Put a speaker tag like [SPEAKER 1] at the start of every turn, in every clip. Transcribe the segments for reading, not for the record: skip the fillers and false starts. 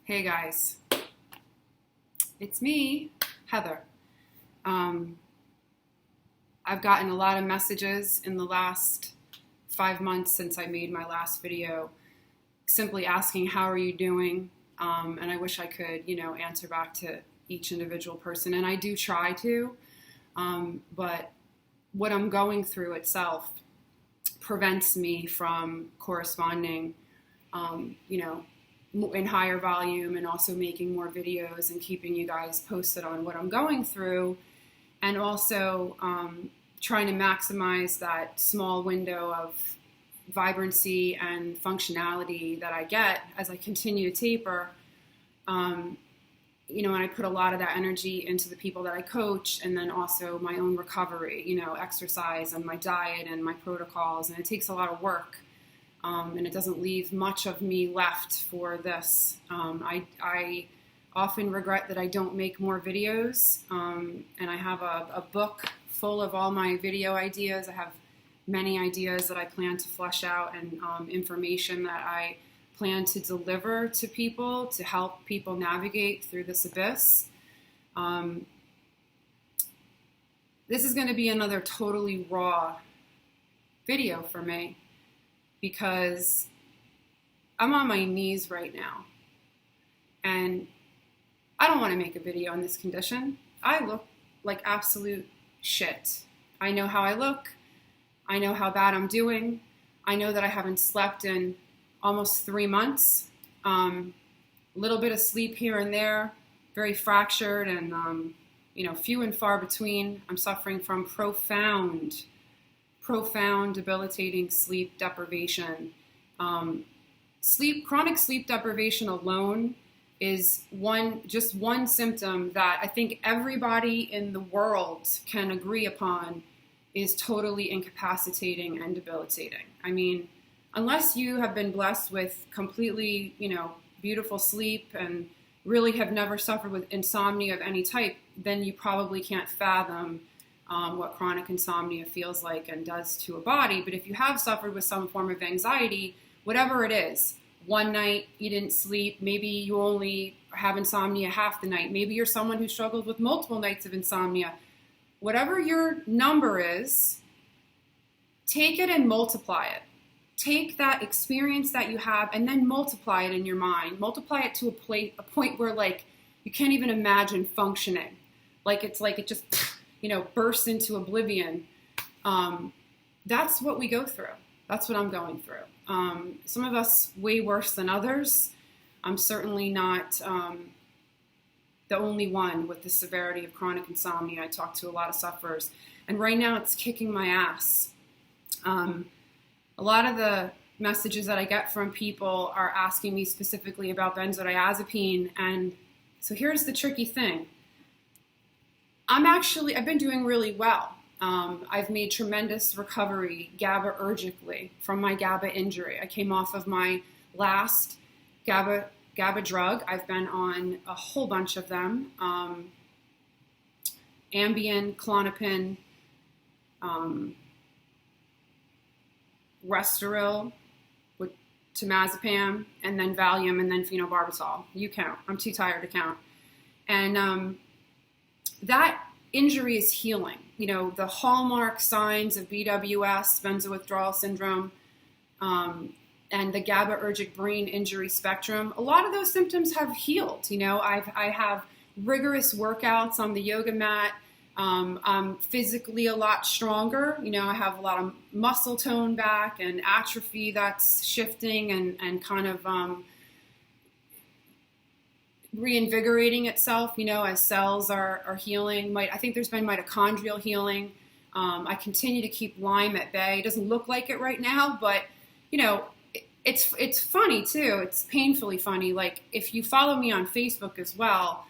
[SPEAKER 1] Hey guys, it's me, Heather. I've gotten a lot of messages in the last 5 months since I made my last video, simply asking how are you doing, and I wish I could, answer back to each individual person, and I do try to, but what I'm going through itself prevents me from corresponding, in higher volume, and also making more videos and keeping you guys posted on what I'm going through, and also trying to maximize that small window of vibrancy and functionality that I get as I continue to taper. And I put a lot of that energy into the people that I coach, and then also my own recovery, exercise and my diet and my protocols, and it takes a lot of work. And it doesn't leave much of me left for this. I often regret that I don't make more videos, and I have a book full of all my video ideas. I have many ideas that I plan to flesh out, and information that I plan to deliver to people to help people navigate through this abyss. This is going to be another totally raw video for me, because I'm on my knees right now, and I don't want to make a video on this condition. I look like absolute shit. I know how I look. I know how bad I'm doing. I know that I haven't slept in almost 3 months. A little bit of sleep here and there, very fractured, and few and far between. I'm suffering from profound debilitating sleep deprivation. Chronic sleep deprivation alone is just one symptom that I think everybody in the world can agree upon is totally incapacitating and debilitating. I mean, unless you have been blessed with completely, beautiful sleep and really have never suffered with insomnia of any type, then you probably can't fathom what chronic insomnia feels like and does to a body. But if you have suffered with some form of anxiety, whatever it is, one night you didn't sleep, maybe you only have insomnia half the night, maybe you're someone who struggled with multiple nights of insomnia, whatever your number is, take it and multiply it. Take that experience that you have and then multiply it in your mind. Multiply it to a point where you can't even imagine functioning. It just bursts into oblivion. That's what we go through. That's what I'm going through. Some of us way worse than others. I'm certainly not the only one with the severity of chronic insomnia. I talk to a lot of sufferers, and right now it's kicking my ass. A lot of the messages that I get from people are asking me specifically about benzodiazepine, and so here's the tricky thing. I've been doing really well. I've made tremendous recovery GABAergically from my GABA injury. I came off of my last GABA drug. I've been on a whole bunch of them. Ambien, Klonopin, Restoril, with temazepam, and then Valium, and then phenobarbital. You count. I'm too tired to count. And that injury is healing. The hallmark signs of BWS, benzo withdrawal syndrome, and the GABAergic brain injury spectrum, a lot of those symptoms have healed. I have rigorous workouts on the yoga mat. I'm physically a lot stronger. I have a lot of muscle tone back and atrophy that's shifting and kind of reinvigorating itself, as cells are healing. I think there's been mitochondrial healing. I continue to keep Lyme at bay. It doesn't look like it right now, but, it's funny too. It's painfully funny. If you follow me on Facebook as well,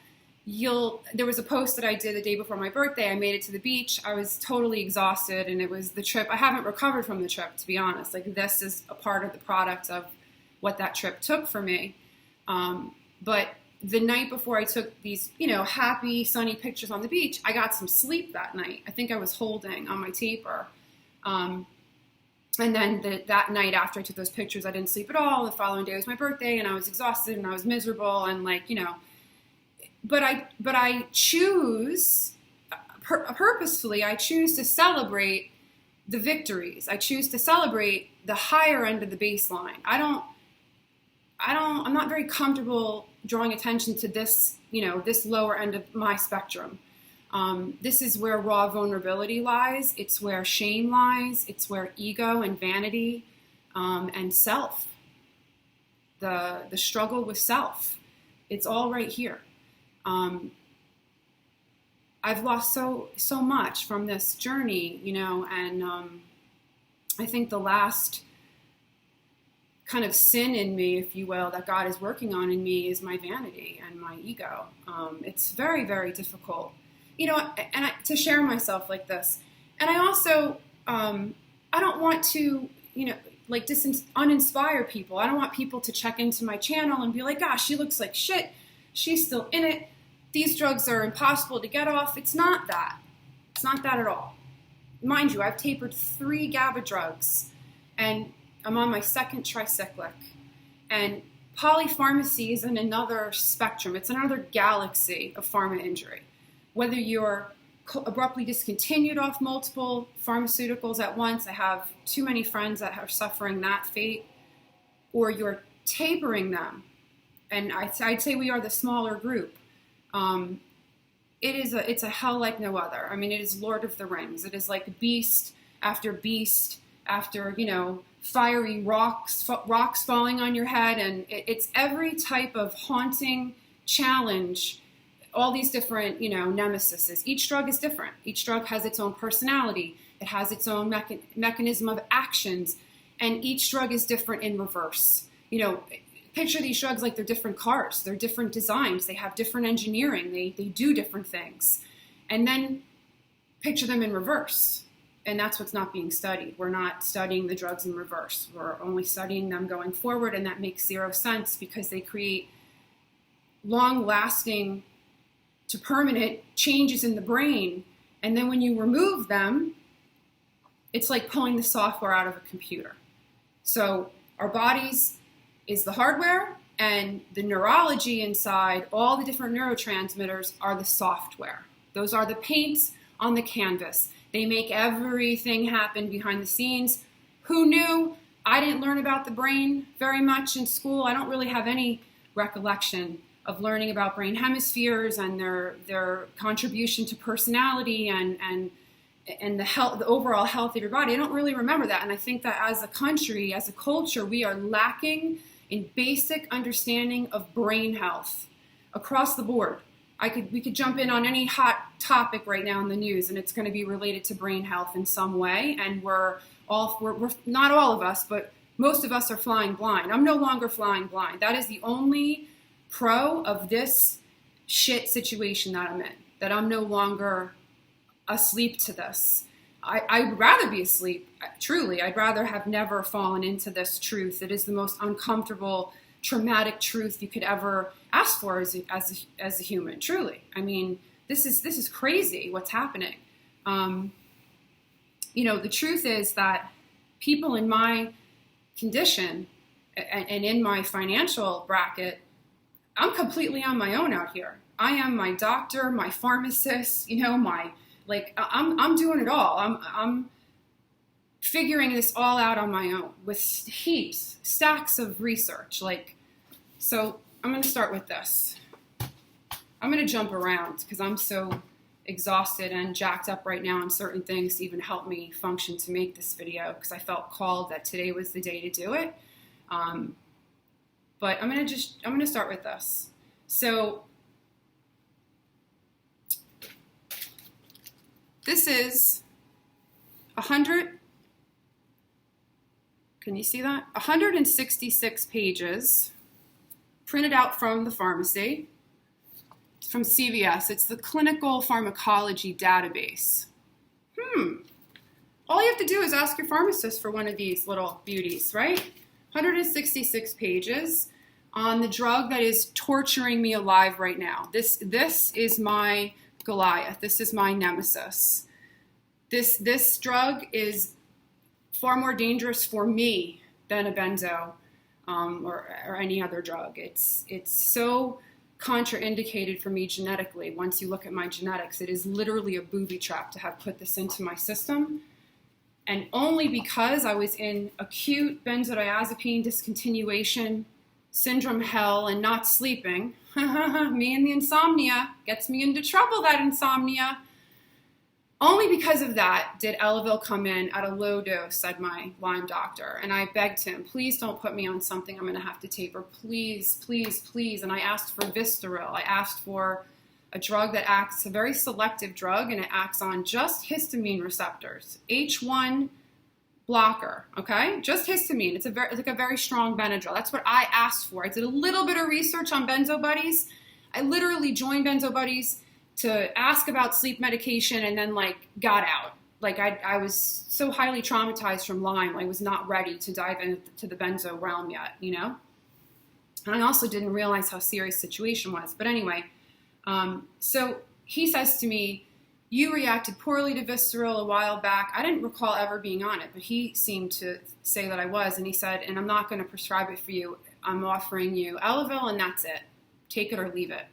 [SPEAKER 1] there was a post that I did the day before my birthday. I made it to the beach. I was totally exhausted, and it was the trip. I haven't recovered from the trip, to be honest. This is a part of the product of what that trip took for me. But the night before I took these, happy, sunny pictures on the beach, I got some sleep that night. I think I was holding on my taper. And then that night after I took those pictures, I didn't sleep at all. The following day was my birthday, and I was exhausted and I was miserable, and like, you know, but I choose purposefully. I choose to celebrate the victories. I choose to celebrate the higher end of the baseline. I'm not very comfortable drawing attention to this, you know, this lower end of my spectrum. This is where raw vulnerability lies. It's where shame lies. It's where ego and vanity and self, the struggle with self. It's all right here. I've lost so much from this journey, you know, and I think the last kind of sin in me, if you will, that God is working on in me is my vanity and my ego. It's very, very difficult, you know, and to share myself like this. And I also, I don't want to, you know, like uninspire people. I don't want people to check into my channel and be like, gosh, she looks like shit. She's still in it. These drugs are impossible to get off. It's not that. It's not that at all. Mind you, I've tapered 3 GABA drugs, and I'm on my 2nd tricyclic. And polypharmacy is in another spectrum. It's another galaxy of pharma injury. Whether you're abruptly discontinued off multiple pharmaceuticals at once, I have too many friends that are suffering that fate, or you're tapering them. And I'd say we are the smaller group. It's a hell like no other. I mean, it is Lord of the Rings. It is like beast after, you know, fiery rocks falling on your head. And it's every type of haunting challenge, all these different, you know, nemesises. Each drug is different. Each drug has its own personality. It has its own mechanism of actions. And each drug is different in reverse. You know, picture these drugs like they're different cars. They're different designs. They have different engineering. They do different things. And then picture them in reverse. And that's what's not being studied. We're not studying the drugs in reverse. We're only studying them going forward, and that makes 0 sense because they create long-lasting to permanent changes in the brain. And then when you remove them, it's like pulling the software out of a computer. So our bodies is the hardware, and the neurology inside, all the different neurotransmitters are the software. Those are the paints on the canvas. They make everything happen behind the scenes. Who knew? I didn't learn about the brain very much in school. I don't really have any recollection of learning about brain hemispheres and their contribution to personality and the overall health of your body. I don't really remember that. And I think that as a country, as a culture, we are lacking in basic understanding of brain health across the board. We could jump in on any hot topic right now in the news, and it's going to be related to brain health in some way. And we're not all of us, but most of us are flying blind. I'm no longer flying blind. That is the only pro of this shit situation that I'm in, that I'm no longer asleep to this. I'd rather be asleep, truly. I'd rather have never fallen into this truth. It is the most uncomfortable, traumatic truth you could ever ask for as a human, truly. I mean, this is crazy what's happening. You know, the truth is that people in my condition and in my financial bracket, I'm completely on my own out here. I am my doctor, my pharmacist, you know, I'm doing it all. I'm figuring this all out on my own with stacks of research. So I'm going to start with this. I'm going to jump around because I'm so exhausted and jacked up right now on certain things to even help me function to make this video, because I felt called that today was the day to do it. But I'm going to start with this. So this is 100, can you see that? 166 pages printed out from the pharmacy. It's from CVS. It's the Clinical Pharmacology Database. All you have to do is ask your pharmacist for one of these little beauties, right? 166 pages on the drug that is torturing me alive right now. This is my Goliath. This is my nemesis. This drug is far more dangerous for me than a benzo or any other drug. It's so contraindicated for me genetically. Once you look at my genetics, it is literally a booby trap to have put this into my system. And only because I was in acute benzodiazepine discontinuation syndrome hell and not sleeping, me and the insomnia gets me into trouble, that insomnia. Only because of that did Elavil come in at a low dose, said my Lyme doctor. And I begged him, please don't put me on something I'm going to have to taper. Please, please, please. And I asked for Vistaril. I asked for a drug that acts, a very selective drug, and it acts on just histamine receptors. H1 blocker, okay? Just histamine. It's like a very strong Benadryl. That's what I asked for. I did a little bit of research on Benzo Buddies. I literally joined Benzo Buddies to ask about sleep medication and then got out. I was so highly traumatized from Lyme, I was not ready to dive into the benzo realm yet, And I also didn't realize how serious the situation was. But anyway, so he says to me, you reacted poorly to Vistaril a while back. I didn't recall ever being on it, but he seemed to say that I was. And he said, and I'm not going to prescribe it for you. I'm offering you Elavil and that's it. Take it or leave it.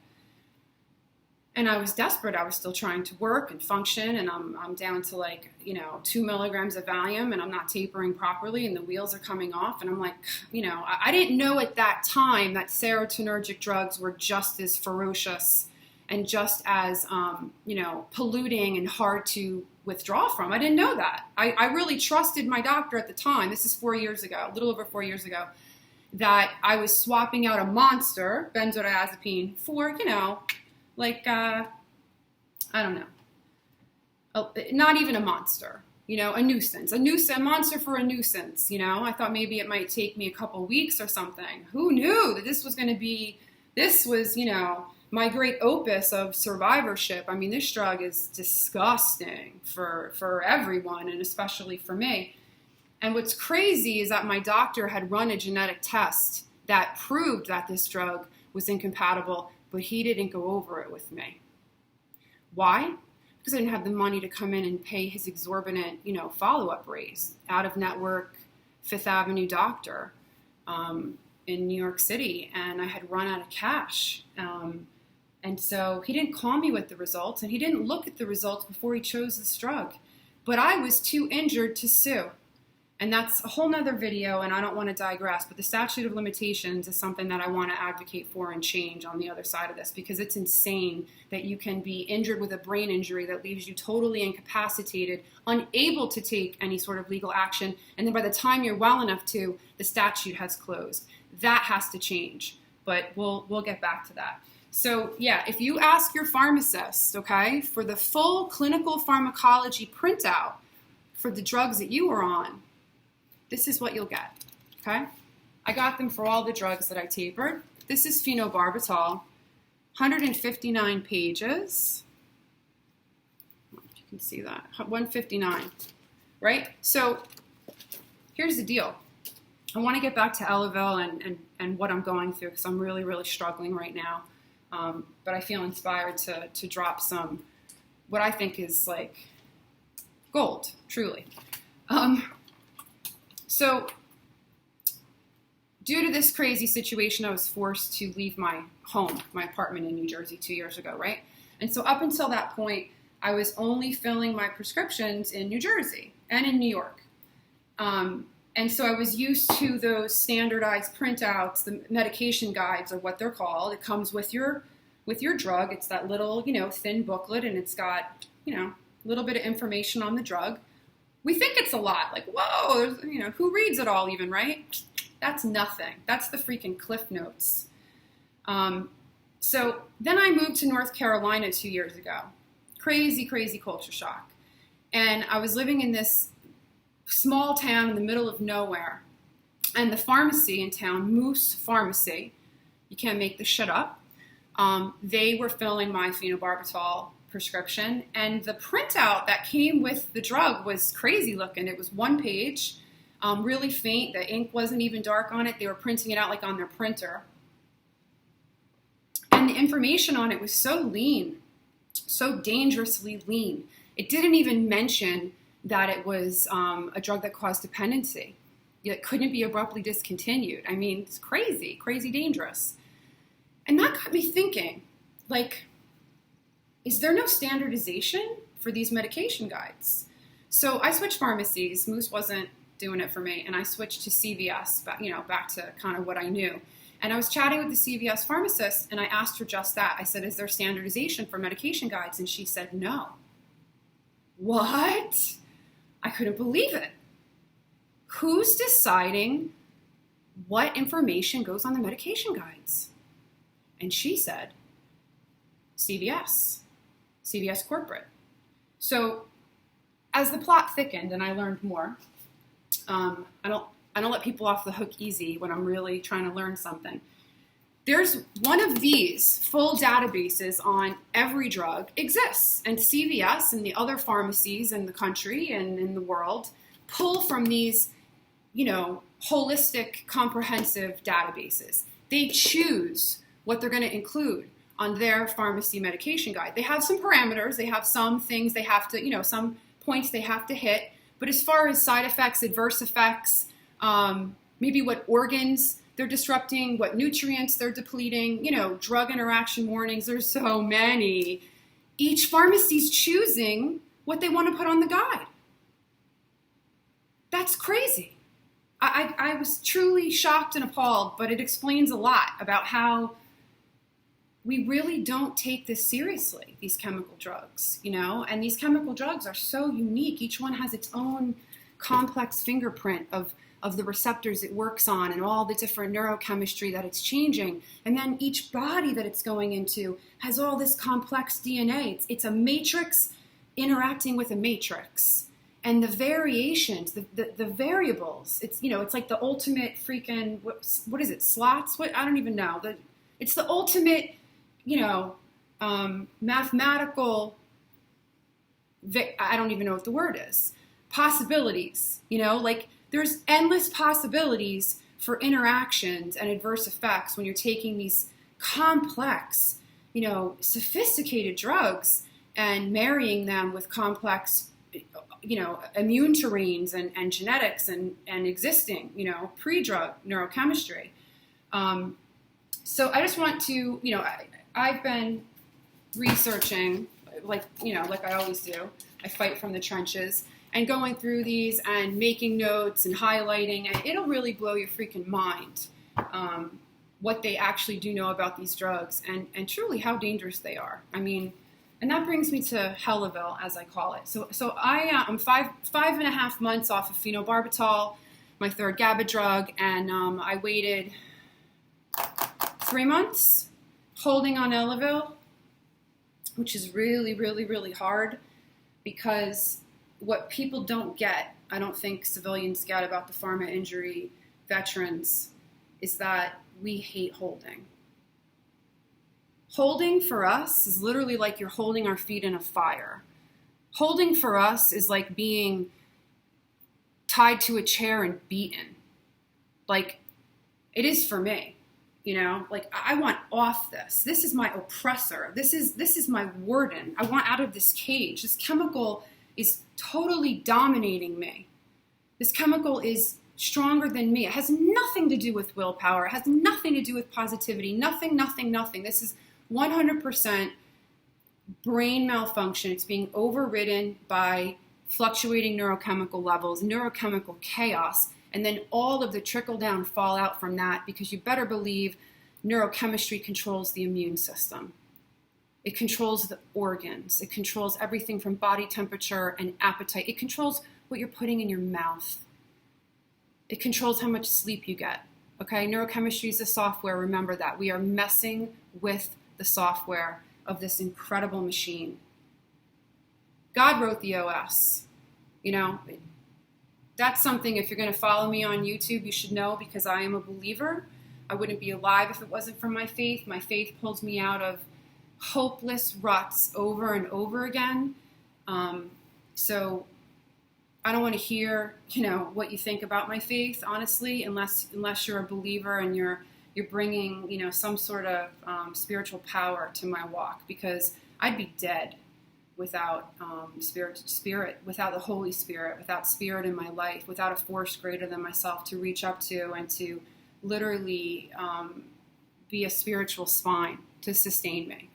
[SPEAKER 1] And I was desperate. I was still trying to work and function, and I'm down to 2 milligrams of Valium, and I'm not tapering properly, and the wheels are coming off. And I'm like, I didn't know at that time that serotonergic drugs were just as ferocious and just as, polluting and hard to withdraw from. I didn't know that. I really trusted my doctor at the time. This is 4 years ago, a little over 4 years ago, that I was swapping out a monster, benzodiazepine, for, I don't know, not even a monster, a nuisance, a monster for a nuisance, I thought maybe it might take me a couple weeks or something. Who knew that this was, my great opus of survivorship. I mean, this drug is disgusting for everyone, and especially for me. And what's crazy is that my doctor had run a genetic test that proved that this drug was incompatible, but he didn't go over it with me. Why? Because I didn't have the money to come in and pay his exorbitant, follow-up rates. Out-of-network Fifth Avenue doctor in New York City, and I had run out of cash. And so he didn't call me with the results, and he didn't look at the results before he chose this drug. But I was too injured to sue. And that's a whole nother video, and I don't want to digress, but the statute of limitations is something that I want to advocate for and change on the other side of this, because it's insane that you can be injured with a brain injury that leaves you totally incapacitated, unable to take any sort of legal action, and then by the time you're well enough to, the statute has closed. That has to change, but we'll get back to that. So yeah, if you ask your pharmacist, okay, for the full clinical pharmacology printout for the drugs that you were on, this is what you'll get, okay? I got them for all the drugs that I tapered. This is phenobarbital, 159 pages. If you can see that, 159, right? So here's the deal. I want to get back to Elavil and what I'm going through, because I'm really, really struggling right now. But I feel inspired to drop some, what I think is gold, truly. So due to this crazy situation, I was forced to leave my home, my apartment in New Jersey 2 years ago, right? And so up until that point, I was only filling my prescriptions in New Jersey and in New York. And so I was used to those standardized printouts, the medication guides are what they're called. It comes with your drug. It's that little, thin booklet, and it's got, a little bit of information on the drug. We think it's a lot, whoa, who reads it all even, right? That's nothing. That's the freaking Cliff Notes. So then I moved to North Carolina 2 years ago. Crazy, crazy culture shock. And I was living in this small town in the middle of nowhere. And the pharmacy in town, Moose Pharmacy, you can't make this shit up, they were filling my phenobarbital prescription, and the printout that came with the drug was crazy looking. It was one page, really faint. The ink wasn't even dark on it. They were printing it out on their printer. And the information on it was so lean, so dangerously lean. It didn't even mention that it was a drug that caused dependency. It couldn't be abruptly discontinued. I mean, it's crazy, crazy dangerous. And that got me thinking, like, is there no standardization for these medication guides? So I switched pharmacies. Moose wasn't doing it for me, and I switched to CVS, back to kind of what I knew. And I was chatting with the CVS pharmacist, and I asked her just that. I said, is there standardization for medication guides? And she said, no. What? I couldn't believe it. Who's deciding what information goes on the medication guides? And she said, CVS corporate. So as the plot thickened and I learned more, I don't let people off the hook easy when I'm really trying to learn something. There's one of these full databases on every drug exists, and CVS and the other pharmacies in the country and in the world pull from these, holistic, comprehensive databases. They choose what they're going to include on their pharmacy medication guide. They have some parameters. They have some things they have to, some points they have to hit. But as far as side effects, adverse effects, maybe what organs they're disrupting, what nutrients they're depleting, drug interaction warnings, there's so many. Each pharmacy's choosing what they want to put on the guide. That's crazy. I was truly shocked and appalled, but it explains a lot about how we really don't take this seriously, these chemical drugs, and these chemical drugs are so unique. Each one has its own complex fingerprint of the receptors it works on and all the different neurochemistry that it's changing. And then each body that it's going into has all this complex DNA. It's a matrix interacting with a matrix. And the variations, the variables, it's like the ultimate freaking, what is it, slots? I don't even know. It's the ultimate, mathematical, I don't even know what the word is, possibilities, there's endless possibilities for interactions and adverse effects when you're taking these complex, sophisticated drugs and marrying them with complex, immune terrains and genetics and existing, pre-drug neurochemistry. So I just want to, I've been researching, like I always do. I fight from the trenches and going through these and making notes and highlighting, and it'll really blow your freaking mind what they actually do know about these drugs and truly how dangerous they are. I mean, and that brings me to HellaVille, as I call it. So I'm 5.5 months off of phenobarbital, my third GABA drug, and I waited 3 months holding on Elavil, which is really, really, really hard because what people don't get, I don't think civilians get about the pharma injury veterans, is that we hate holding. Holding for us is literally like you're holding our feet in a fire. Holding for us is like being tied to a chair and beaten. Like, it is for me, like I want off this. This is my oppressor. This is my warden. I want out of this cage. This chemical is totally dominating me. This chemical is stronger than me. It has nothing to do with willpower. It has nothing to do with positivity. Nothing. This is 100% brain malfunction. It's being overridden by fluctuating neurochemical levels, neurochemical chaos, and then all of the trickle-down fallout from that, because you better believe neurochemistry controls the immune system. It controls the organs. It controls everything from body temperature and appetite. It controls what you're putting in your mouth. It controls how much sleep you get. Okay, neurochemistry is a software. Remember that. We are messing with the software of this incredible machine. God wrote the OS. That's something, if you're going to follow me on YouTube, you should know, because I am a believer. I wouldn't be alive if it wasn't for my faith. My faith pulls me out of hopeless ruts over and over again. So I don't want to hear, what you think about my faith, honestly, unless you're a believer and you're bringing, some sort of spiritual power to my walk, because I'd be dead without spirit, without the Holy Spirit, without spirit in my life, without a force greater than myself to reach up to and to literally be a spiritual spine to sustain me.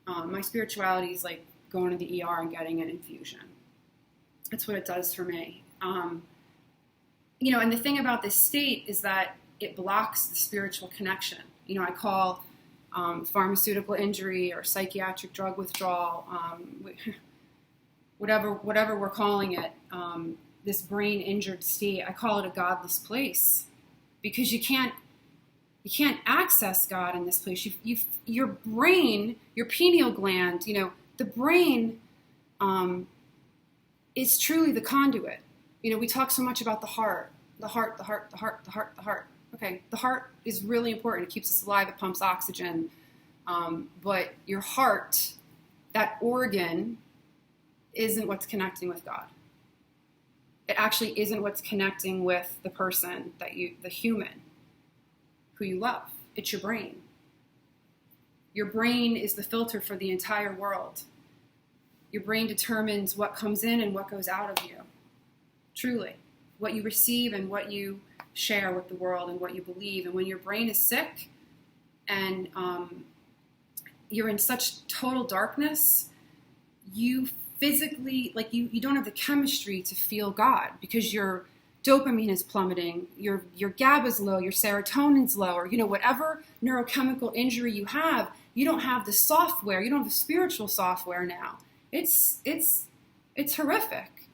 [SPEAKER 1] My spirituality is like going to the ER and getting an infusion. That's what it does for me. And the thing about this state is that it blocks the spiritual connection. I call pharmaceutical injury or psychiatric drug withdrawal, whatever we're calling it, this brain injured state, I call it a godless place, because you can't access God in this place. Your brain, your pineal gland, the brain is truly the conduit. We talk so much about the heart. Okay, the heart is really important. It keeps us alive. It pumps oxygen. But your heart, that organ, isn't what's connecting with God. It actually isn't what's connecting with the person, the human, who you love. It's your brain. Your brain is the filter for the entire world. Your brain determines what comes in and what goes out of you. Truly. What you receive and what you share with the world and what you believe. And when your brain is sick and you're in such total darkness, you physically, you don't have the chemistry to feel God, because your dopamine is plummeting, your GABA's low, your serotonin's low, or whatever neurochemical injury you have, you don't have the software, you don't have the spiritual software now. It's horrific.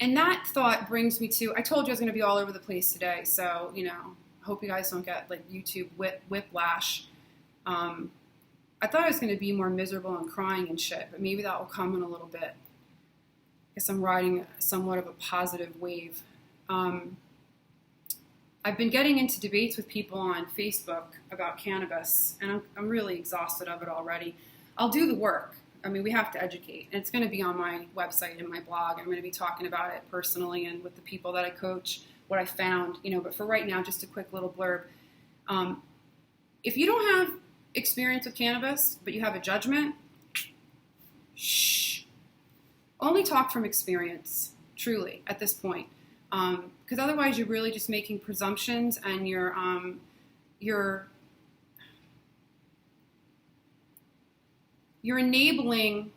[SPEAKER 1] And that thought brings me to, I told you I was going to be all over the place today, so, hope you guys don't get YouTube whiplash. I thought I was going to be more miserable and crying and shit, but maybe that will come in a little bit. I guess I'm riding somewhat of a positive wave. I've been getting into debates with people on Facebook about cannabis, and I'm really exhausted of it already. I'll do the work. We have to educate, and it's going to be on my website and my blog. I'm going to be talking about it personally and with the people that I coach, what I found, but for right now, just a quick little blurb. If you don't have experience with cannabis, but you have a judgment, shh. Only talk from experience, truly, at this point. Because otherwise you're really just making presumptions, and you're enabling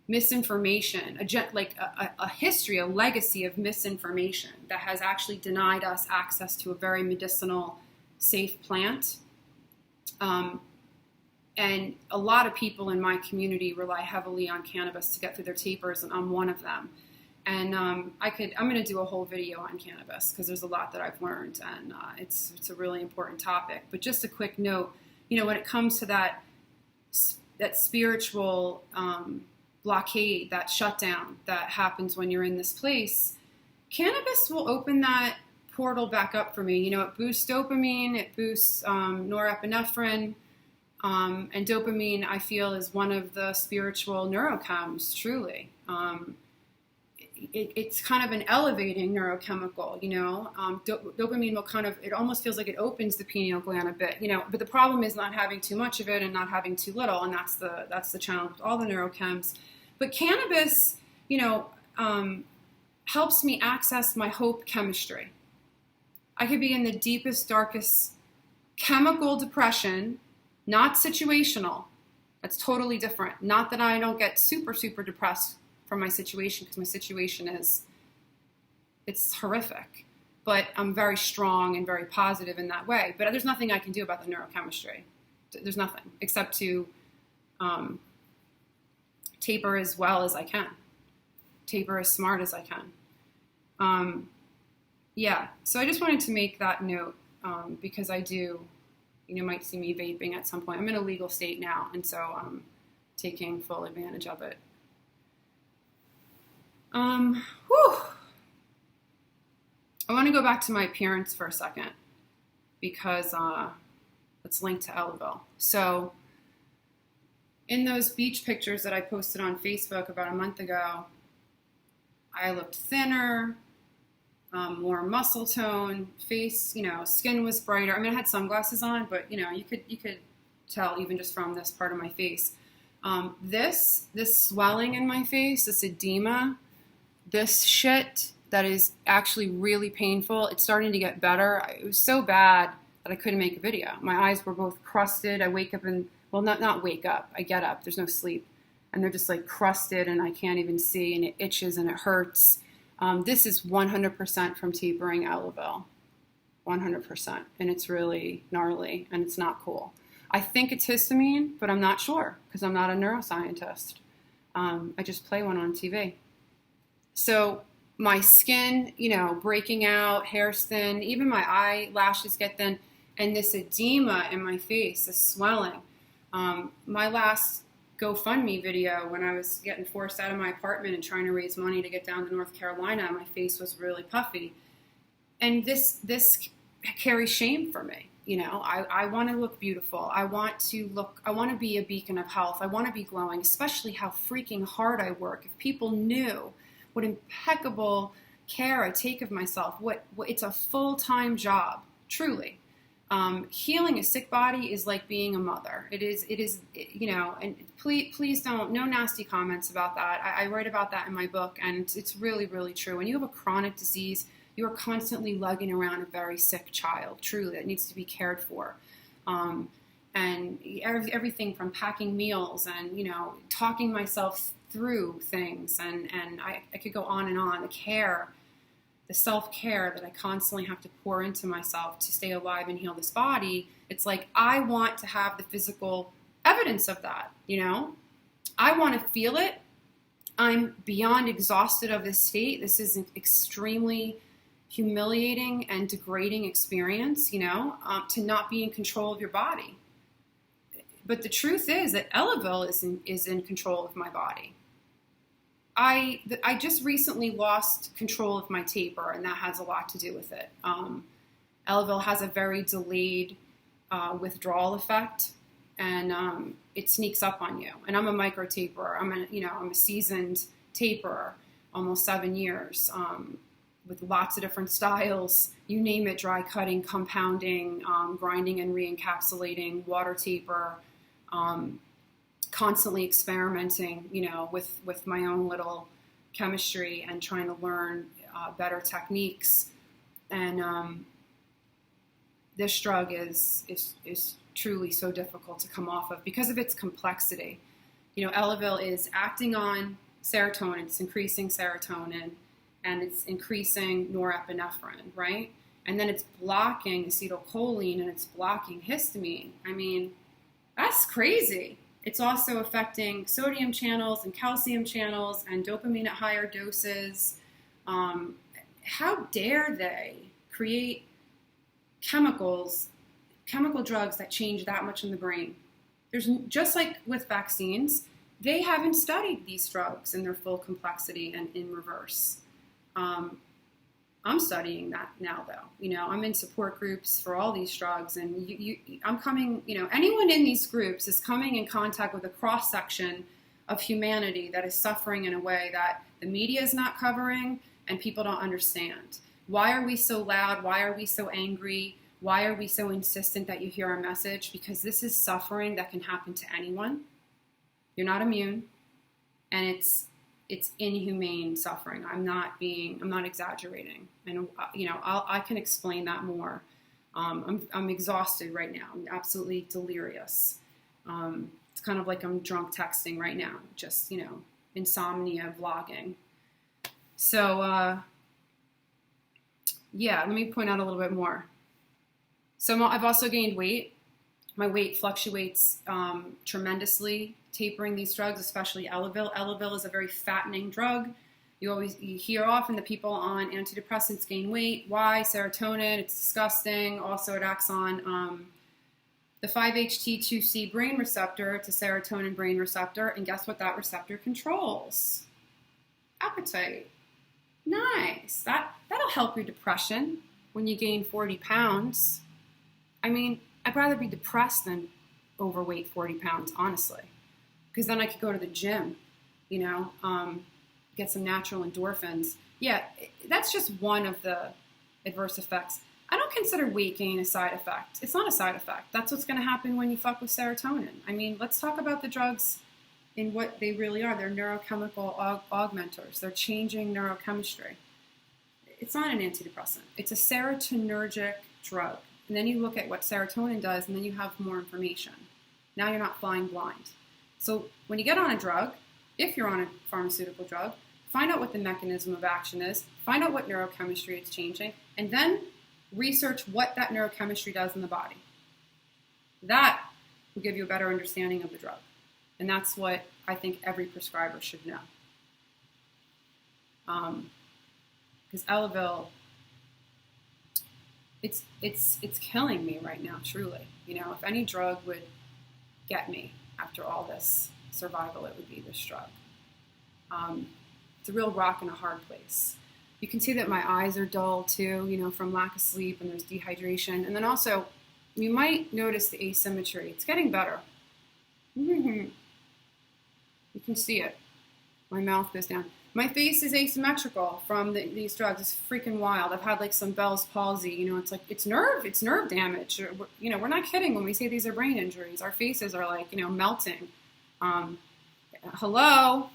[SPEAKER 1] misinformation, a history, a legacy of misinformation that has actually denied us access to a very medicinal, safe plant. And a lot of people in my community rely heavily on cannabis to get through their tapers, and I'm one of them. And I'm going to do a whole video on cannabis, because there's a lot that I've learned, and it's a really important topic. But just a quick note, when it comes to that spiritual blockade, that shutdown that happens when you're in this place, cannabis will open that portal back up for me. It boosts dopamine, it boosts norepinephrine, and dopamine, I feel, is one of the spiritual neurochems, truly. It's kind of an elevating neurochemical, dopamine will it almost feels like it opens the pineal gland a bit, but the problem is not having too much of it and not having too little, and that's the challenge with all the neurochems. But cannabis, helps me access my hope chemistry. I could be in the deepest, darkest chemical depression, not situational. That's totally different. Not that I don't get super, super depressed from my situation, because my situation it's horrific. But I'm very strong and very positive in that way. But there's nothing I can do about the neurochemistry. There's nothing, except to taper as well as I can. Taper as smart as I can. So I just wanted to make that note, because I do, might see me vaping at some point. I'm in a legal state now, and so I'm taking full advantage of it. I want to go back to my appearance for a second, because it's linked to Elavil. So in those beach pictures that I posted on Facebook about a month ago, I looked thinner, more muscle tone, face, skin was brighter. I had sunglasses on, but you could tell even just from this part of my face. This swelling in my face, this edema, this shit that is actually really painful, it's starting to get better. It was so bad that I couldn't make a video. My eyes were both crusted. I wake up and, well, not wake up. I get up. There's no sleep. And they're just like crusted and I can't even see and it itches and it hurts. This is 100% from tapering Elavil. 100%. And it's really gnarly and it's not cool. I think it's histamine, but I'm not sure because I'm not a neuroscientist. I just play one on TV. So my skin, breaking out, hair's thin, even my eyelashes get thin, and this edema in my face, this swelling. My last GoFundMe video, when I was getting forced out of my apartment and trying to raise money to get down to North Carolina, my face was really puffy. And this carries shame for me. I want to look beautiful. I want to be a beacon of health. I want to be glowing, especially how freaking hard I work. If people knew what impeccable care I take of myself, what it's a full-time job, truly. Healing a sick body is like being a mother. It is, and please don't, no nasty comments about that. I write about that in my book, and it's really, really true. When you have a chronic disease, you are constantly lugging around a very sick child, truly, that needs to be cared for. And everything from packing meals and, talking myself through things. And I could go on and on. The self-care that I constantly have to pour into myself to stay alive and heal this body. It's like, I want to have the physical evidence of that, I want to feel it. I'm beyond exhausted of this state. This is an extremely humiliating and degrading experience, to not be in control of your body. But the truth is that Elavil is in control of my body. I just recently lost control of my taper, and that has a lot to do with it. Elavil has a very delayed withdrawal effect, and it sneaks up on you. And I'm a micro taperer. I'm a seasoned taperer, almost 7 years, with lots of different styles. You name it: dry cutting, compounding, grinding and re-encapsulating, water taper. Constantly experimenting, with my own little chemistry and trying to learn better techniques. And this drug is truly so difficult to come off of because of its complexity. Elavil is acting on serotonin, it's increasing serotonin, and it's increasing norepinephrine, right? And then it's blocking acetylcholine and it's blocking histamine. I mean, that's crazy. It's also affecting sodium channels and calcium channels and dopamine at higher doses. How dare they create chemical drugs that change that much in the brain? There's, just like with vaccines, they haven't studied these drugs in their full complexity and in reverse. I'm studying that now, though. I'm in support groups for all these drugs, and I'm coming, anyone in these groups is coming in contact with a cross-section of humanity that is suffering in a way that the media is not covering and people don't understand. Why are we so loud? Why are we so angry? Why are we so insistent that you hear our message? Because this is suffering that can happen to anyone. You're not immune, and it's inhumane suffering. I'm not exaggerating. And, I can explain that more. I'm exhausted right now. I'm absolutely delirious. It's kind of like I'm drunk texting right now, just, insomnia vlogging. So, let me point out a little bit more. So I've also gained weight. My weight fluctuates tremendously tapering these drugs, especially Elavil. Elavil is a very fattening drug. You hear often that people on antidepressants gain weight. Why? Serotonin, it's disgusting. Also, it acts on the 5-HT2C brain receptor. It's a serotonin brain receptor. And guess what that receptor controls? Appetite. Nice. That'll help your depression when you gain 40 pounds. I mean, I'd rather be depressed than overweight 40 pounds, honestly. Because then I could go to the gym, get some natural endorphins. Yeah, that's just one of the adverse effects. I don't consider weight gain a side effect. It's not a side effect. That's what's going to happen when you fuck with serotonin. I mean, let's talk about the drugs in what they really are. They're neurochemical augmenters. They're changing neurochemistry. It's not an antidepressant. It's a serotonergic drug. And then you look at what serotonin does, and then you have more information. Now you're not flying blind. So when you get on a drug, if you're on a pharmaceutical drug, find out what the mechanism of action is, find out what neurochemistry it's changing, and then research what that neurochemistry does in the body. That will give you a better understanding of the drug. And that's what I think every prescriber should know. Because Elavil, it's killing me right now, truly. You know, if any drug would get me after all this survival, it would be this drug. It's a real rock and a hard place. You can see that my eyes are dull too, you know, from lack of sleep, and there's dehydration. And then also, you might notice the asymmetry. It's getting better. You can see it. My mouth goes down. My face is asymmetrical from these drugs. It's freaking wild. I've had like some Bell's palsy. You know, it's like it's nerve damage. You know, we're not kidding when we say these are brain injuries. Our faces are like, you know, melting. Hello.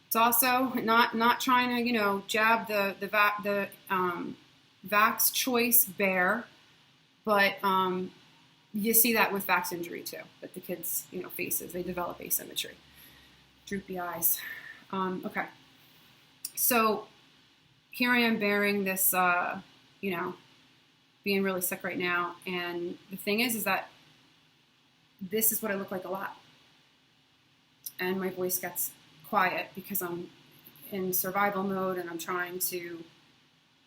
[SPEAKER 1] It's also not trying to, you know, jab the Vax choice bear, but you see that with Vax injury too. That the kids, you know, faces, they develop asymmetry, droopy eyes. Okay. So here I am bearing this, you know, being really sick right now. And the thing is that this is what I look like a lot. And my voice gets quiet because I'm in survival mode and I'm trying to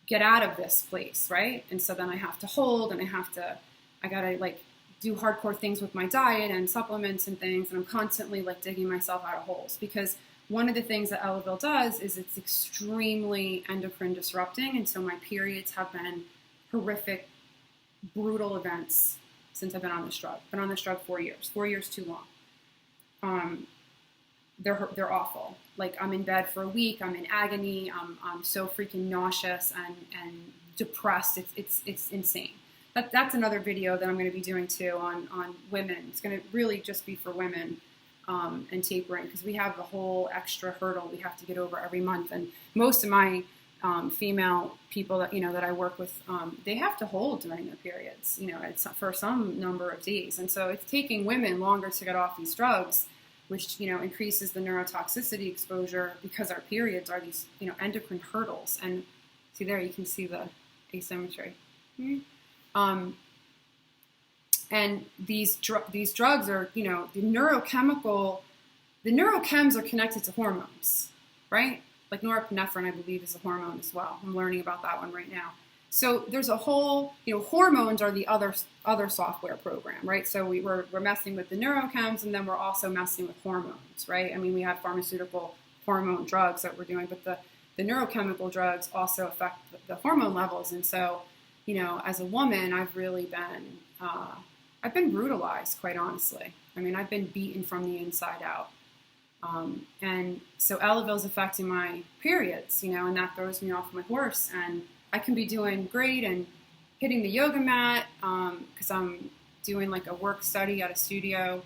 [SPEAKER 1] get out of this place, right? And so then I have to hold, and I gotta like do hardcore things with my diet and supplements and things. And I'm constantly like digging myself out of holes, because one of the things that Elavil does is it's extremely endocrine disrupting. And so my periods have been horrific, brutal events since I've been on this drug. Been on this drug 4 years. 4 years too long. They're awful. Like, I'm in bed for a week. I'm in agony. I'm so freaking nauseous and depressed. It's insane. That's another video that I'm going to be doing too on women. It's going to really just be for women. And tapering, because we have a whole extra hurdle we have to get over every month. And most of my female people that, you know, that I work with, they have to hold during their periods, you know, for some number of days. And so it's taking women longer to get off these drugs, which, you know, increases the neurotoxicity exposure, because our periods are these, you know, endocrine hurdles. And see there, you can see the asymmetry. And these drugs are, you know, the neurochems are connected to hormones, right? Like norepinephrine, I believe, is a hormone as well. I'm learning about that one right now. So there's a whole, you know, hormones are the other software program, right? So we're messing with the neurochems, and then we're also messing with hormones, right? I mean, we have pharmaceutical hormone drugs that we're doing, but the neurochemical drugs also affect the hormone levels. And so, you know, as a woman, I've really been, I've been brutalized, quite honestly. I mean, I've been beaten from the inside out. And so Elavil is affecting my periods, you know, and that throws me off my horse. And I can be doing great and hitting the yoga mat, because I'm doing like a work study at a studio,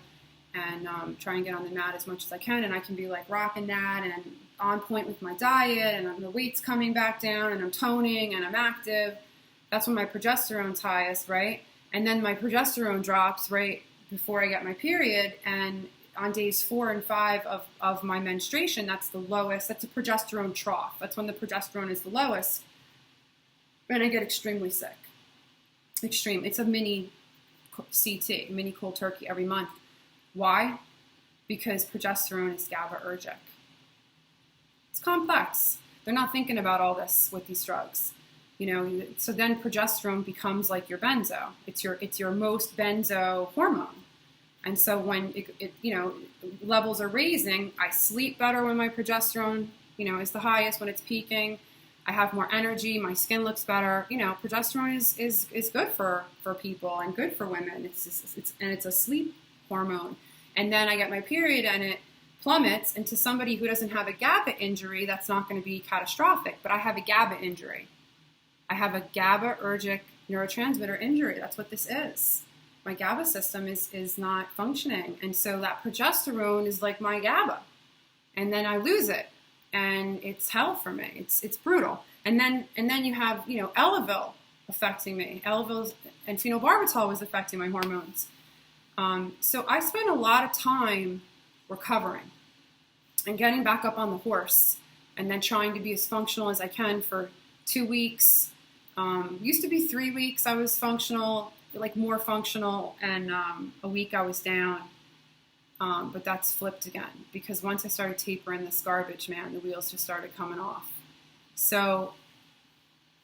[SPEAKER 1] and try and get on the mat as much as I can. And I can be like rocking that and on point with my diet, and the weight's coming back down, and I'm toning and I'm active. That's when my progesterone's highest, right? And then my progesterone drops right before I get my period. And on days 4 and 5 of my menstruation, that's the lowest. That's a progesterone trough. That's when the progesterone is the lowest. And I get extremely sick. Extreme. It's a mini CT, mini cold turkey every month. Why? Because progesterone is GABAergic. It's complex. They're not thinking about all this with these drugs. You know, so then progesterone becomes like your benzo. It's your most benzo hormone. And so when it you know, levels are raising, I sleep better when my progesterone, you know, is the highest, when it's peaking. I have more energy, my skin looks better. You know, progesterone is good for people and good for women. It's a sleep hormone. And then I get my period and it plummets. And to somebody who doesn't have a GABA injury, that's not going to be catastrophic. But I have a GABA injury. I have a GABAergic neurotransmitter injury. That's what this is. My GABA system is not functioning. And so that progesterone is like my GABA. and then I lose it, and it's hell for me. It's brutal. And then you have, you know, Elavil affecting me. Elavil and phenobarbital was affecting my hormones. So I spent a lot of time recovering and getting back up on the horse, and then trying to be as functional as I can for 2 weeks. Used to be 3 weeks I was functional, like more functional, and a week I was down. But that's flipped again, because once I started tapering this garbage, man, the wheels just started coming off. So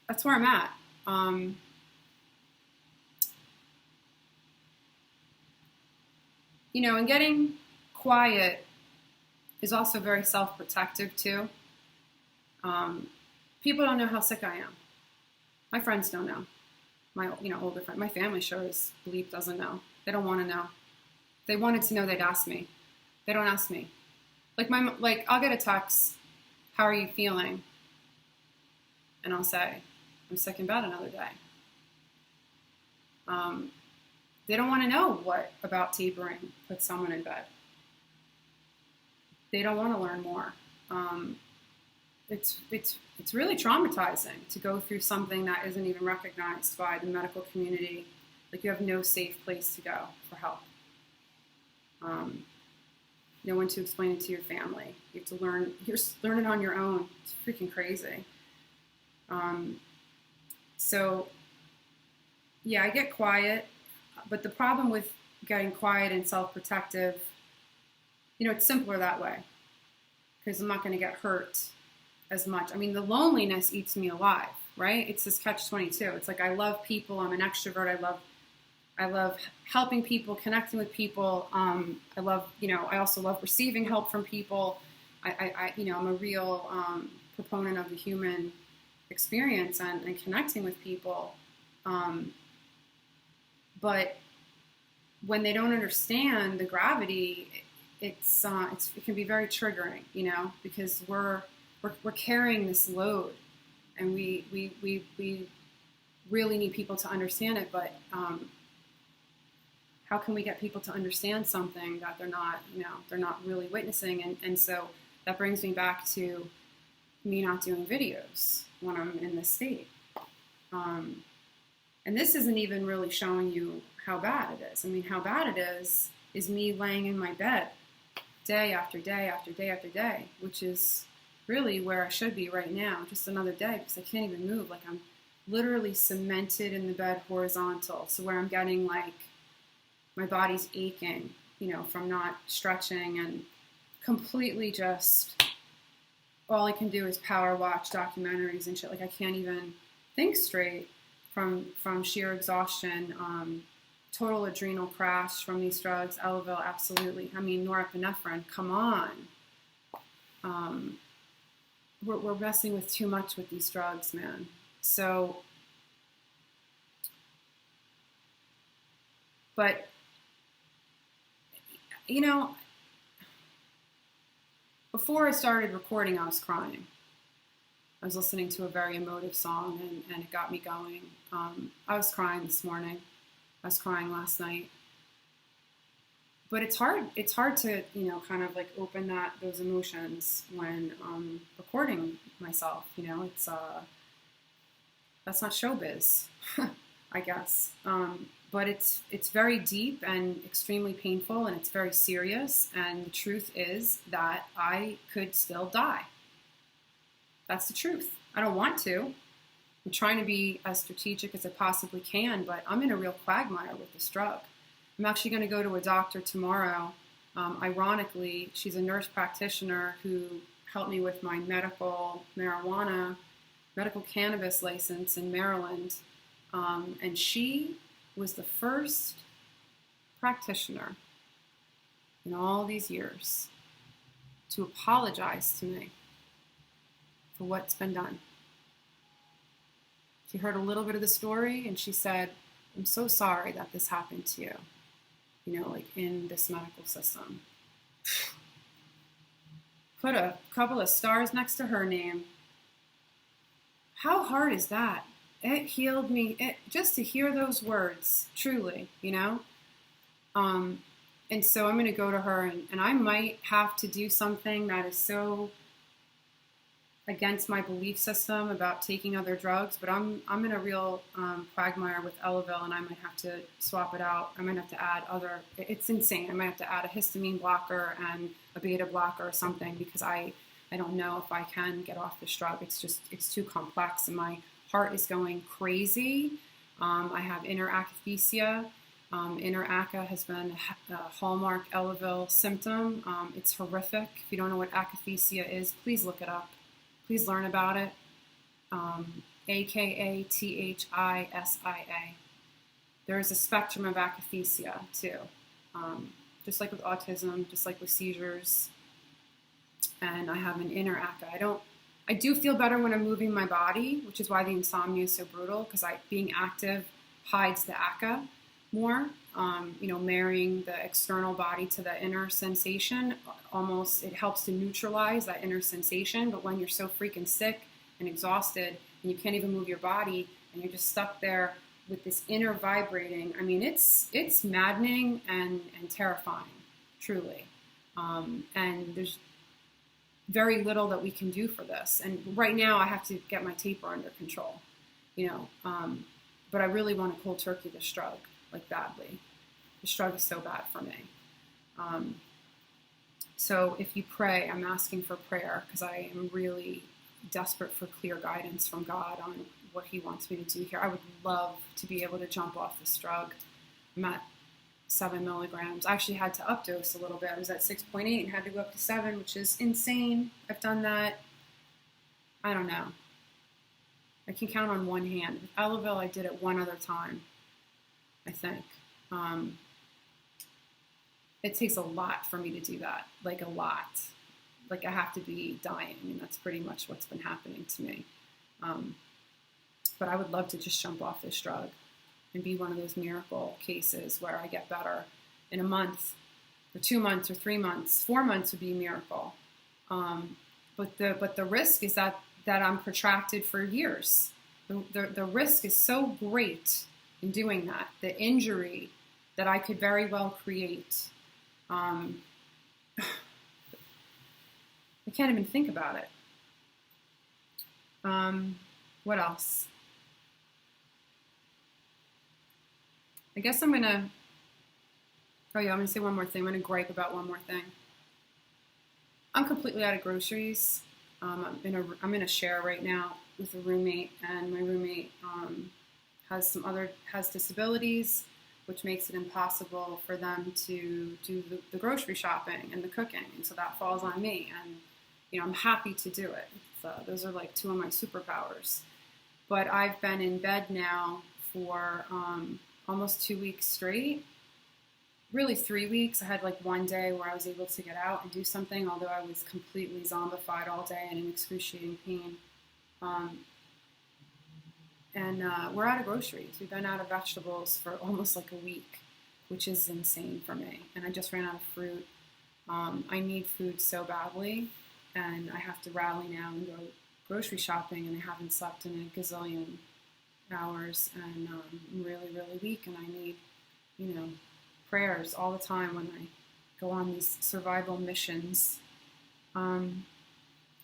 [SPEAKER 1] that's where I'm at. You know, and getting quiet is also very self-protective too. People don't know how sick I am. My friends don't know. My, you know, older friend, my family sure as bleep doesn't know. They don't want to know. If they wanted to know, they'd ask me. They don't ask me. Like I'll get a text, "How are you feeling?" And I'll say, "I'm sick in bed another day." They don't want to know what about tapering puts someone in bed. They don't want to learn more. It's really traumatizing to go through something that isn't even recognized by the medical community. Like, you have no safe place to go for help. No one to explain it to your family. You have to learn it on your own. It's freaking crazy. So yeah, I get quiet, but the problem with getting quiet and self-protective, you know, it's simpler that way, because I'm not going to get hurt as much. I mean, the loneliness eats me alive, right? It's this catch-22. It's like, I love people. I'm an extrovert. I love helping people, connecting with people. I love, you know, I also love receiving help from people. You know, I'm a real proponent of the human experience and connecting with people. But when they don't understand the gravity, it can be very triggering, you know, because we're carrying this load, and we really need people to understand it. But how can we get people to understand something that they're not really witnessing? And so that brings me back to me not doing videos when I'm in this state. And this isn't even really showing you how bad it is. I mean, how bad it is me laying in my bed day after day after day after day, which is really where I should be right now, just another day, because I can't even move. Like, I'm literally cemented in the bed horizontal, so where I'm getting, like, my body's aching, you know, from not stretching, and completely just all I can do is power watch documentaries and shit. Like, I can't even think straight from sheer exhaustion. Total adrenal crash from these drugs. Elavil, absolutely. I mean, norepinephrine, come on. We're messing with too much with these drugs, man. So, but, you know, before I started recording, I was crying. I was listening to a very emotive song, and it got me going. I was crying this morning. I was crying last night. But it's hard. It's hard to, you know, kind of like open those emotions when recording myself. You know, it's that's not showbiz, I guess. But it's very deep and extremely painful, and it's very serious. And the truth is that I could still die. That's the truth. I don't want to. I'm trying to be as strategic as I possibly can, but I'm in a real quagmire with this drug. I'm actually going to go to a doctor tomorrow. Ironically, she's a nurse practitioner who helped me with my medical cannabis license in Maryland. And she was the first practitioner in all these years to apologize to me for what's been done. She heard a little bit of the story, and she said, "I'm so sorry that this happened to you, you know, like in this medical system." Put a couple of stars next to her name. How hard is that? It healed me, just to hear those words, truly, you know? And so I'm going to go to her, and I might have to do something that is so against my belief system about taking other drugs, but I'm in a real quagmire with Elavil, and I might have to swap it out. I might have to add other, it's insane. I might have to add a histamine blocker and a beta blocker or something, because I don't know if I can get off this drug. It's too complex, and my heart is going crazy. I have inner akathisia. Inner aka has been a hallmark Elavil symptom. It's horrific. If you don't know what akathisia is, please look it up. Please learn about it. akathisia. There is a spectrum of akathisia too. Just like with autism, just like with seizures. And I have an inner aka. I do feel better when I'm moving my body, which is why the insomnia is so brutal, because being active hides the aka more. Marrying the external body to the inner sensation, it helps to neutralize that inner sensation. But when you're so freaking sick and exhausted and you can't even move your body and you're just stuck there with this inner vibrating, I mean, it's maddening and terrifying, truly. And there's very little that we can do for this. And right now I have to get my taper under control, but I really want to cold turkey this drug, like badly. This drug is so bad for me. So if you pray, I'm asking for prayer, because I am really desperate for clear guidance from God on what he wants me to do here. I would love to be able to jump off this drug. I'm at 7 milligrams. I actually had to updose a little bit. I was at 6.8 and had to go up to 7, which is insane. I've done that. I don't know. I can count on one hand. With Elavil, I did it one other time, I think. It takes a lot for me to do that, like a lot. Like I have to be dying, and that's pretty much what's been happening to me. But I would love to just jump off this drug and be one of those miracle cases where I get better in a month, or 2 months, or 3 months. 4 months would be a miracle. But the risk is that I'm protracted for years. The risk is so great in doing that. The injury that I could very well create. I can't even think about it. What else? I guess I'm gonna say one more thing. I'm gonna gripe about one more thing. I'm completely out of groceries. I'm in a share right now with a roommate, and my roommate has disabilities, which makes it impossible for them to do the grocery shopping and the cooking, and so that falls on me. And I'm happy to do it. Those are like two of my superpowers. But I've been in bed now for almost 2 weeks straight. Really 3 weeks. I had like one day where I was able to get out and do something, although I was completely zombified all day and in excruciating pain. And we're out of groceries. We've been out of vegetables for almost like a week, which is insane for me. And I just ran out of fruit. I need food so badly, and I have to rally now and go grocery shopping, and I haven't slept in a gazillion hours, and I'm really, really weak, and I need, prayers all the time when I go on these survival missions. I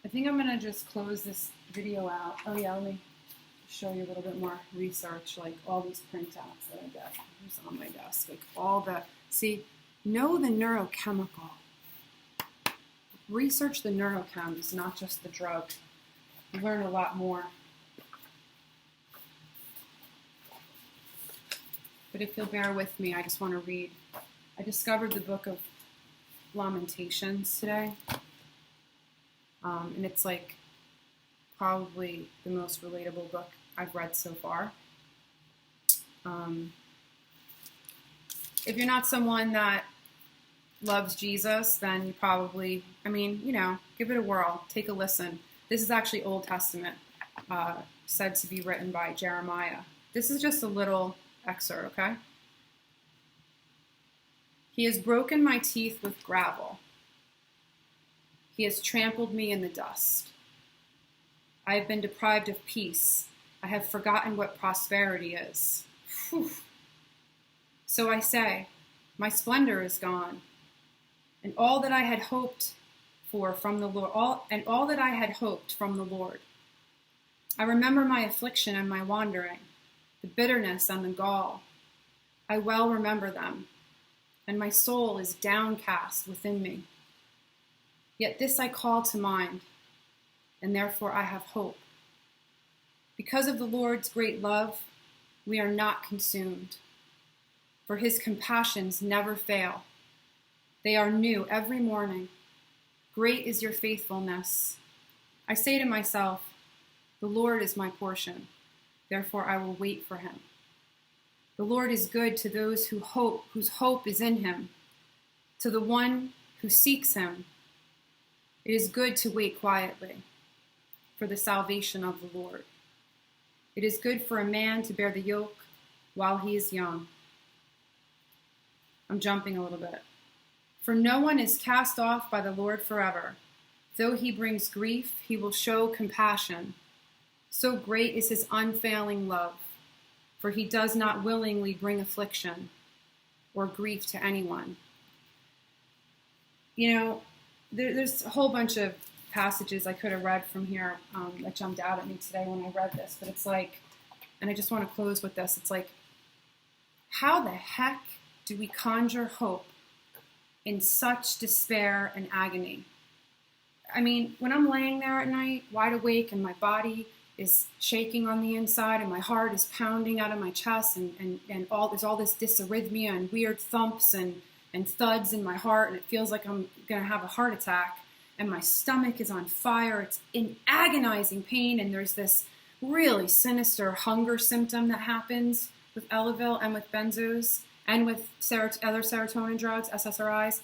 [SPEAKER 1] think I'm going to just close this video out. Oh yeah, let me show you a little bit more research, like all these printouts that I get. Here's on my desk, like know the neurochemical. Research the neurochems, not just the drug. You learn a lot more. But if you'll bear with me, I just want to read. I discovered the book of Lamentations today. And it's like probably the most relatable book I've read so far. If you're not someone that loves Jesus, then you probably, give it a whirl. Take a listen. This is actually Old Testament, said to be written by Jeremiah. This is just a little excerpt, okay? He has broken my teeth with gravel. He has trampled me in the dust. I have been deprived of peace. I have forgotten what prosperity is. Whew. So I say, My splendor is gone, and all that I had hoped for from the Lord, all that I had hoped from the Lord. I remember my affliction and my wandering, the bitterness and the gall. I well remember them, and my soul is downcast within me. Yet this I call to mind, and therefore I have hope. Because of the Lord's great love, we are not consumed, for his compassions never fail. They are new every morning. Great is your faithfulness. I say to myself, the Lord is my portion, therefore I will wait for him. The Lord is good to those whose hope is in him, to the one who seeks him. It is good to wait quietly for the salvation of the Lord. It is good for a man to bear the yoke while he is young. I'm jumping a little bit. For no one is cast off by the Lord forever. Though he brings grief, he will show compassion. So great is his unfailing love, for he does not willingly bring affliction or grief to anyone. You know, there's a whole bunch of passages I could have read from here that jumped out at me today when I read this, but it's like, and I just want to close with this, it's like, how the heck do we conjure hope in such despair and agony? I mean, when I'm laying there at night, wide awake, and my body is shaking on the inside, and my heart is pounding out of my chest, and there's all this dysarrhythmia and weird thumps and thuds in my heart, and it feels like I'm going to have a heart attack, and my stomach is on fire. It's in agonizing pain, and there's this really sinister hunger symptom that happens with Elavil and with benzos and with other serotonin drugs, SSRIs.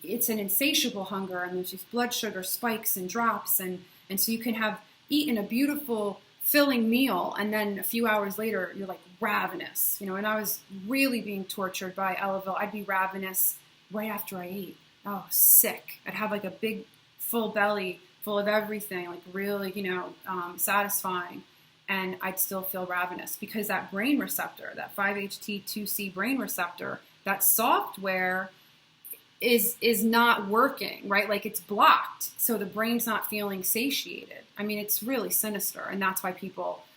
[SPEAKER 1] It's an insatiable hunger, and there's these blood sugar spikes and drops, and so you can have eaten a beautiful, filling meal, and then a few hours later, you're like ravenous, you know, and I was really being tortured by Elavil. I'd be ravenous right after I ate. Oh, sick. I'd have like a big, full belly full of everything, like really, satisfying, and I'd still feel ravenous because that brain receptor, that 5-HT2C brain receptor, that software is not working, right? Like it's blocked. So the brain's not feeling satiated. I mean, it's really sinister. And that's why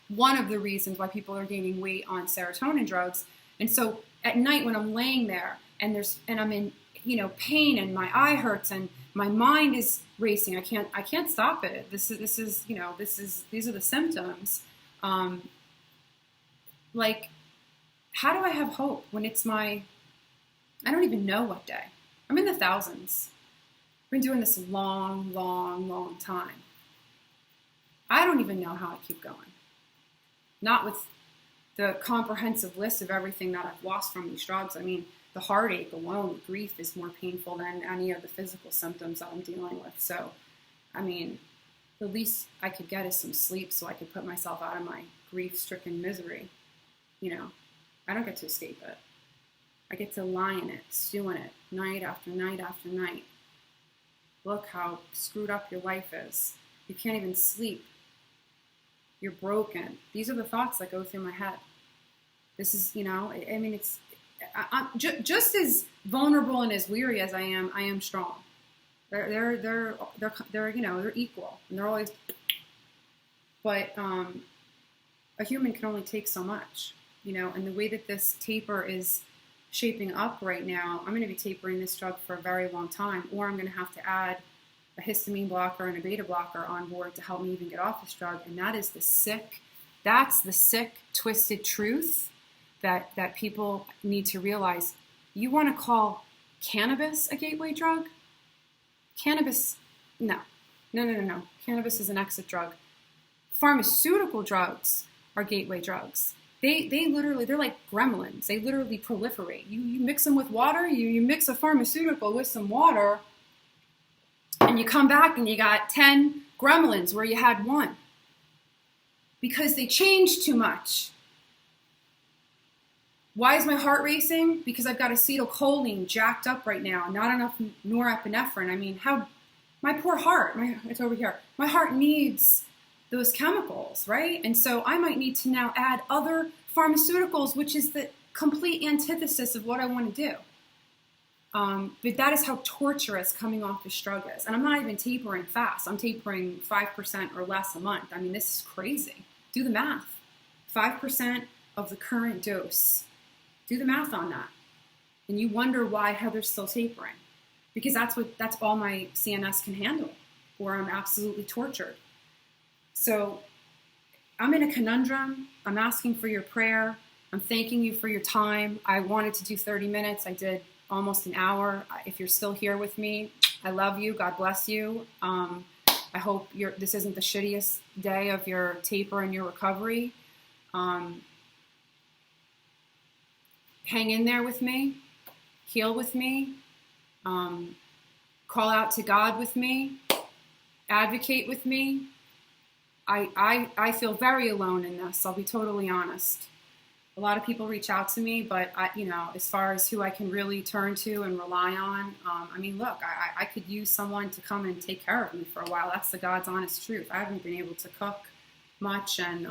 [SPEAKER 1] one of the reasons why people are gaining weight on serotonin drugs. And so at night when I'm laying there and I'm in, pain, and my eye hurts and my mind is racing, I can't stop it. These are the symptoms. Like, how do I have hope when I don't even know what day. I'm in the thousands. I've been doing this a long, long, long time. I don't even know how I keep going. Not with the comprehensive list of everything that I've lost from these drugs. I mean, the heartache alone, grief is more painful than any of the physical symptoms that I'm dealing with. So, I mean, the least I could get is some sleep so I could put myself out of my grief-stricken misery. I don't get to escape it. I get to lie in it, stew in it, night after night after night. Look how screwed up your life is. You can't even sleep. You're broken. These are the thoughts that go through my head. This is, I'm just as vulnerable and as weary as I am strong. They're equal, and they're always. But a human can only take so much, and the way that this taper is shaping up right now, I'm going to be tapering this drug for a very long time, or I'm going to have to add a histamine blocker and a beta blocker on board to help me even get off this drug. And that is the sick, twisted truth that people need to realize. You want to call cannabis a gateway drug? Cannabis, no. Cannabis is an exit drug. Pharmaceutical drugs are gateway drugs. They literally, they're like gremlins. They literally proliferate. You mix them with water, you mix a pharmaceutical with some water, and you come back and you got 10 gremlins where you had one. Because they change too much. Why is my heart racing? Because I've got acetylcholine jacked up right now, not enough norepinephrine. I mean, my poor heart, it's over here. My heart needs those chemicals, right? And so I might need to now add other pharmaceuticals, which is the complete antithesis of what I want to do. But that is how torturous coming off this drug is. And I'm not even tapering fast. I'm tapering 5% or less a month. I mean, this is crazy. Do the math. 5% of the current dose. Do the math on that. And you wonder why Heather's still tapering. Because that's all my CNS can handle, or I'm absolutely tortured. So I'm in a conundrum. I'm asking for your prayer. I'm thanking you for your time. I wanted to do 30 minutes. I did almost an hour. If you're still here with me, I love you. God bless you. I hope this isn't the shittiest day of your taper and your recovery. Hang in there with me. Heal with me. Call out to God with me. Advocate with me. I feel very alone in this. I'll be totally honest. A lot of people reach out to me, but as far as who I can really turn to and rely on, I mean, look, I could use someone to come and take care of me for a while. That's the God's honest truth. I haven't been able to cook much, and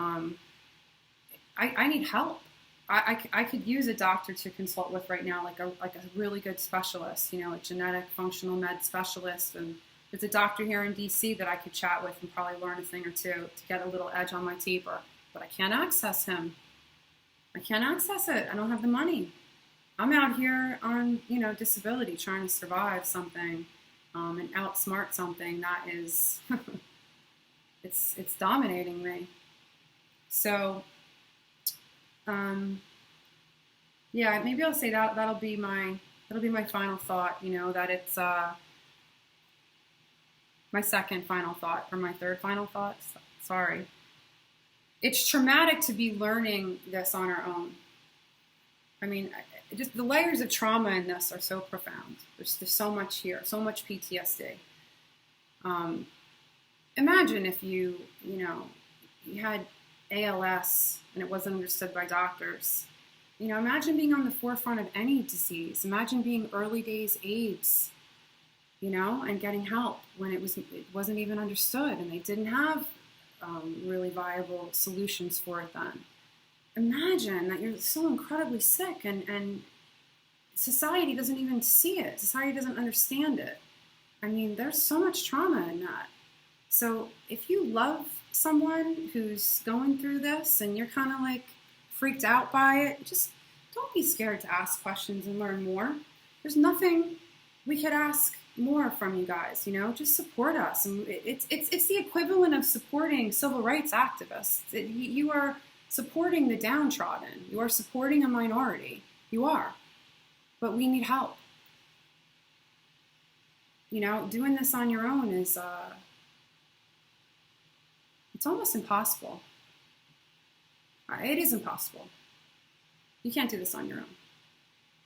[SPEAKER 1] I need help. I could use a doctor to consult with right now, like a really good specialist, a genetic functional med specialist. And there's a doctor here in DC that I could chat with and probably learn a thing or two to get a little edge on my taper. But I can't access him. I can't access it. I don't have the money. I'm out here on, disability, trying to survive something and outsmart something that is, it's dominating me. So, yeah, maybe I'll say that'll be my final thought, that it's my second final thought, or my third final thought. Sorry. It's traumatic to be learning this on our own. I mean, just the layers of trauma in this are so profound. There's so much here, so much PTSD. Imagine if you had ALS and it wasn't understood by doctors. Imagine being on the forefront of any disease. Imagine being early days AIDS, and getting help when it wasn't even understood and they didn't have really viable solutions for it then. Imagine that you're so incredibly sick and society doesn't even see it. Society doesn't understand it. I mean, there's so much trauma in that. So if you love someone who's going through this and you're kind of like freaked out by it, just don't be scared to ask questions and learn more. There's nothing we could ask more from you guys, just support us. And it's the equivalent of supporting civil rights activists. You are supporting the downtrodden. You are supporting a minority. You are. But we need help. Doing this on your own is, it's almost impossible. It is impossible. You can't do this on your own.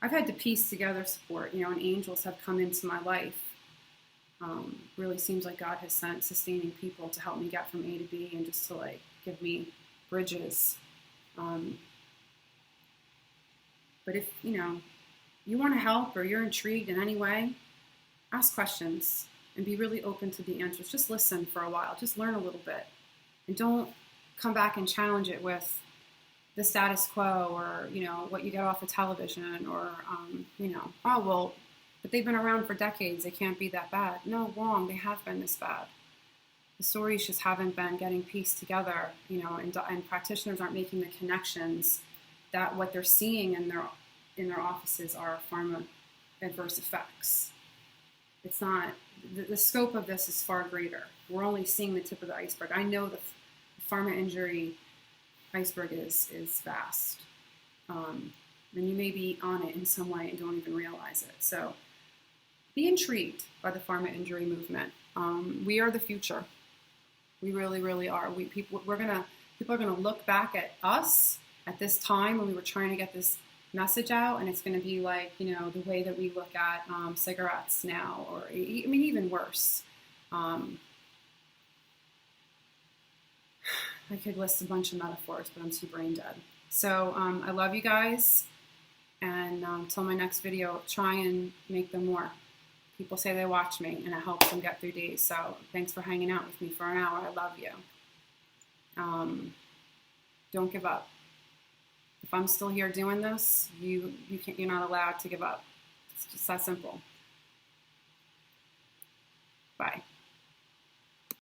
[SPEAKER 1] I've had to piece together support, and angels have come into my life. Really seems like God has sent sustaining people to help me get from A to B and just to give me bridges. But if, you want to help or you're intrigued in any way, ask questions and be really open to the answers. Just listen for a while. Just learn a little bit. And don't come back and challenge it with the status quo or, what you get off of television or, oh, well, but they've been around for decades. They can't be that bad. No, wrong. They have been this bad. The stories just haven't been getting pieced together, and practitioners aren't making the connections that what they're seeing in their offices are pharma adverse effects. It's not, the scope of this is far greater. We're only seeing the tip of the iceberg. I know the pharma injury iceberg is vast. And you may be on it in some way and don't even realize it. So be intrigued by the pharma injury movement. We are the future. We really, really are. People are gonna look back at us at this time when we were trying to get this message out, and it's going to be like, the way that we look at cigarettes now, or even worse. I could list a bunch of metaphors, but I'm too brain dead. So I love you guys, and until my next video, try and make them more. People say they watch me, and it helps them get through days. So thanks for hanging out with me for an hour. I love you. Don't give up. If I'm still here doing this, you're not allowed to give up. It's just that simple. Bye.